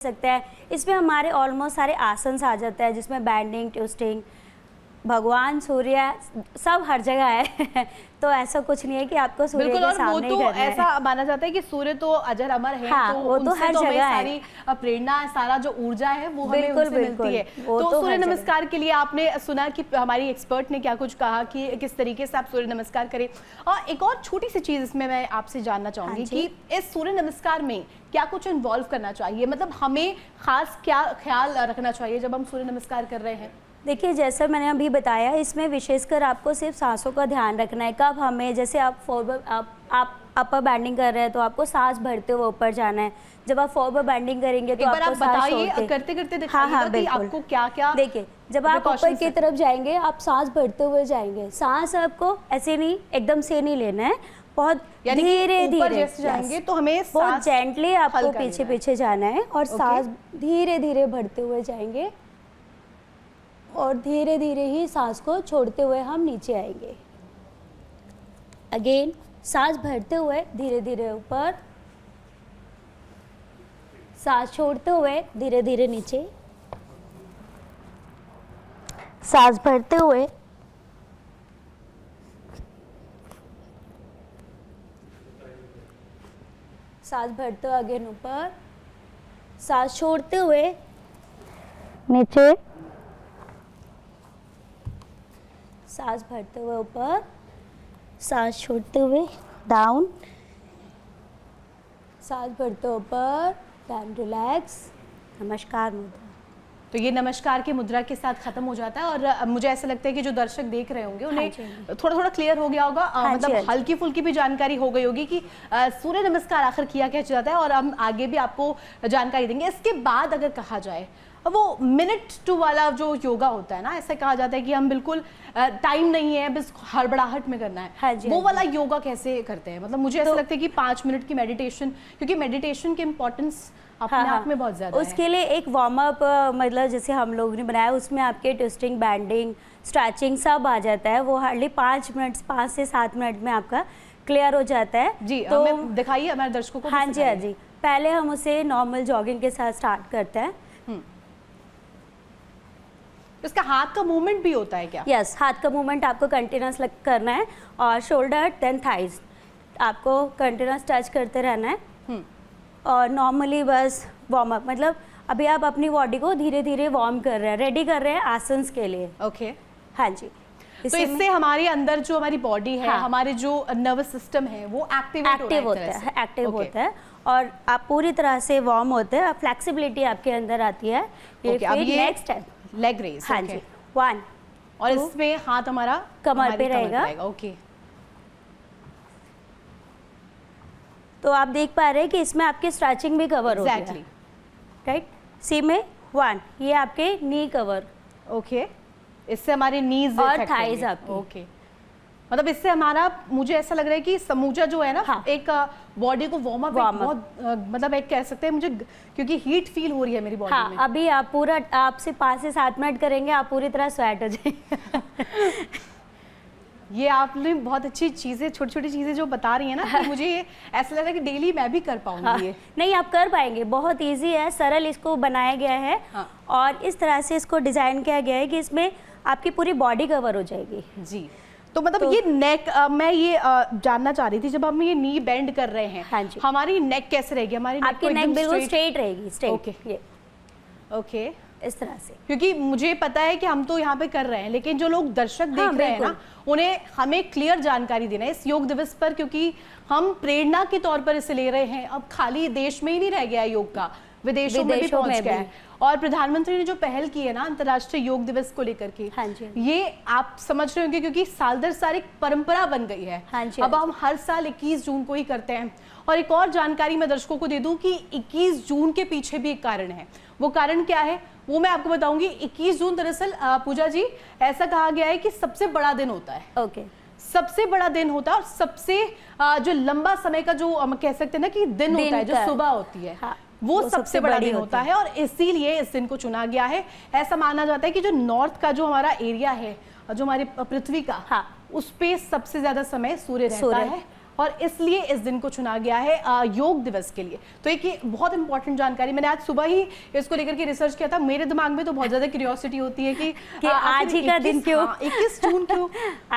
सकते हैं। इसमें हमारे ऑलमोस्ट सारे आसन आ जाते हैं, जिसमें बैंडिंग, ट्विस्टिंग, भगवान सूर्य सब हर जगह है। तो ऐसा कुछ नहीं है कि आपको सूर्य के सामने ही करना है। ऐसा माना जाता है कि सूर्य तो अजर अमर है, हाँ, तो वो तो हर जगह है। सारी प्रेरणा, सारा जो ऊर्जा है वो हमें उनसे मिलती है। तो सूर्य नमस्कार के लिए आपने सुना कि हमारी एक्सपर्ट ने क्या कुछ कहा कि किस तरीके से आप सूर्य नमस्कार करें। और एक और छोटी सी चीज इसमें मैं आपसे जानना चाहूंगी कि इस सूर्य नमस्कार में क्या कुछ इन्वॉल्व करना चाहिए, मतलब हमें खास क्या ख्याल रखना चाहिए जब हम सूर्य नमस्कार कर रहे हैं? देखिए, जैसा मैंने अभी बताया, इसमें विशेषकर आपको सिर्फ सांसों का ध्यान रखना है। कब हमें, जैसे आप आप अपर बैंडिंग कर रहे हैं तो आपको सांस भरते हुए ऊपर जाना है। जब आप फॉरवर्ड बैंडिंग करेंगे तो आपको बताइए, करते करते दिखाइएगा कि आपको क्या क्या। देखिए, जब आप ऊपर की तरफ जाएंगे आप सांस भरते हुए जाएंगे। सांस आपको ऐसे नहीं, एकदम से नहीं लेना है, बहुत धीरे धीरे जाएंगे तो हमें बहुत जेंटली आपको पीछे पीछे जाना है और सांस धीरे धीरे भरते हुए जाएंगे और धीरे धीरे ही सांस को छोड़ते हुए हम नीचे आएंगे। अगेन सांस भरते हुए धीरे धीरे ऊपर, सांस छोड़ते हुए धीरे धीरे नीचे, सांस भरते हुए सांस भरते हुए अगेन ऊपर, सांस छोड़ते हुए नीचे, सांस भरते हुए ऊपर, सांस छोड़ते हुए डाउन, सांस भरते हुए ऊपर, डाउन, रिलैक्स। नमस्कार मुद्रा। तो ये नमस्कार की मुद्रा के साथ खत्म हो जाता है और मुझे ऐसा लगता है कि जो दर्शक देख रहे होंगे उन्हें थोड़ा थोड़ा क्लियर हो गया होगा, मतलब हल्की फुल्की भी जानकारी हो गई होगी कि सूर्य नमस्कार आखिर किया क्या जाता है और हम आगे भी आपको जानकारी देंगे। इसके बाद अगर कहा जाए, वो मिनट 2 वाला जो योगा होता है ना, ऐसा कहा जाता है कि हम बिल्कुल टाइम नहीं है, बस हड़बड़ाहट में करना है, वो वाला योगा कैसे करते हैं? मतलब मुझे ऐसा लगता है कि 5 मिनट की मेडिटेशन, क्योंकि मेडिटेशन की इम्पोर्टेंस अपने आप में बहुत ज़्यादा है। उसके लिए एक वार्म अप, मतलब जैसे हम लोग ने बनाया, उसमें आपके ट्विस्टिंग, बैंडिंग, स्ट्रेचिंग सब आ जाता है। वो हार्डली 5 से 7 मिनट में आपका क्लियर हो जाता है। जी, तो दिखाइए हमारे दर्शकों को। हाँ जी, हाँ जी। पहले हम उसे नॉर्मल जॉगिंग के साथ स्टार्ट करते हैं। इसका हाथ का मूवमेंट भी होता है क्या? यस, हाथ का मूवमेंट आपको कंटिन्यूस करना है और शोल्डर देन थाइज आपको कंटिन्यूस टच करते रहना है। और नॉर्मली बस वार्म अप, मतलब अभी आप अपनी बॉडी को धीरे धीरे वार्म कर रहे हैं, रेडी कर रहे हैं आसन के लिए। ओके, हाँ जी। तो इससे हमारे अंदर जो हमारी बॉडी है, हमारे जो नर्वस सिस्टम है वो एक्टिव होता है और आप पूरी तरह से वार्म होते हैं। फ्लेक्सिबिलिटी आपके अंदर आती है। नेक्स्ट है लेग रेज। हाँ जी, 1 और इसमें हाथ हमारा कमर पे रहेगा। ओके, तो आप देख पा रहे हैं कि इसमें आपकी स्ट्रेचिंग भी कवर हो गई है, राइट। सी में 1, ये आपके नी कवर। ओके, इससे हमारे नीज और थाइज आपकी। ओके, मतलब इससे हमारा, मुझे ऐसा लग रहा है कि समूचा जो है ना, एक बॉडी को वार्म अप बहुत, मतलब एक कह सकते हैं मुझे, क्योंकि हीट फील हो रही है मेरी बॉडी में। अभी आप पूरा, आपसे 5 से 7 मिनट करेंगे, आप पूरी तरह स्वेट हो जाएंगे। ये आपने बहुत अच्छी चीजें, छोटी छोटी चीजें जो बता रही है ना, कि मुझे ऐसा लग रहा है कि डेली मैं भी कर पाऊंगी। ये नहीं, आप कर पाएंगे, बहुत इजी है, सरल इसको बनाया गया है। और इस तरह से इसको डिजाइन किया गया है कि इसमें आपकी पूरी बॉडी कवर हो जाएगी। जी, तो मतलब ये नेक, मैं ये जानना चाह रही थी, जब हम ये नी बेंड कर रहे हैं, हाँ जी, हमारी नेक कैसे रहेगी? हमारी आपकी नेक बिल्कुल स्ट्रेट रहेगी, स्ट्रेट। ओके, ये ओके, इस तरह से। क्योंकि मुझे पता है कि हम तो यहाँ पे कर रहे हैं, लेकिन जो लोग दर्शक देख रहे हैं ना, उन्हें हमें क्लियर जानकारी देना है इस योग दिवस पर, क्योंकि हम प्रेरणा के तौर पर इसे ले रहे हैं। अब खाली देश में ही नहीं रह गया योग का, विदेशों में भी पहुंच गया है। और प्रधानमंत्री ने जो पहल की है ना अंतर्राष्ट्रीय योग दिवस को लेकर के, हाँ जी, ये आप समझ रहे होंगे, क्योंकि साल दर साल एक परंपरा बन गई है। हाँ जी, अब हम हर साल 21 जून को ही करते हैं। और एक और जानकारी मैं दर्शकों को दे दूं कि 21 जून के पीछे भी एक कारण है। वो कारण क्या है वो मैं आपको बताऊंगी। 21 जून दरअसल पूजा जी, ऐसा कहा गया है कि सबसे बड़ा दिन होता है। ओके, सबसे बड़ा दिन होता है और सबसे जो लंबा समय का जो हम कह सकते हैं ना कि दिन होता है, जो सुबह होती है, वो सबसे बड़ा दिन होता है। और इसीलिए इस दिन को चुना गया है। ऐसा माना जाता है कि जो नॉर्थ का जो हमारा एरिया है, जो हमारी पृथ्वी का, उस पे सबसे ज्यादा समय सूर्य रहता है और इसलिए इस दिन को चुना गया है योग दिवस के लिए। तो एक ये बहुत इंपॉर्टेंट जानकारी, मैंने आज सुबह ही इसको लेकर के रिसर्च किया था। मेरे दिमाग में तो बहुत ज्यादा क्यूरियोसिटी होती है कि आज ही का दिन क्यों, 21 जून क्यों।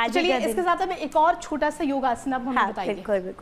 चलिए इसके साथ हमें एक और छोटा सा योग आसन आप हमें बताइए। बिल्कुल बिल्कुल।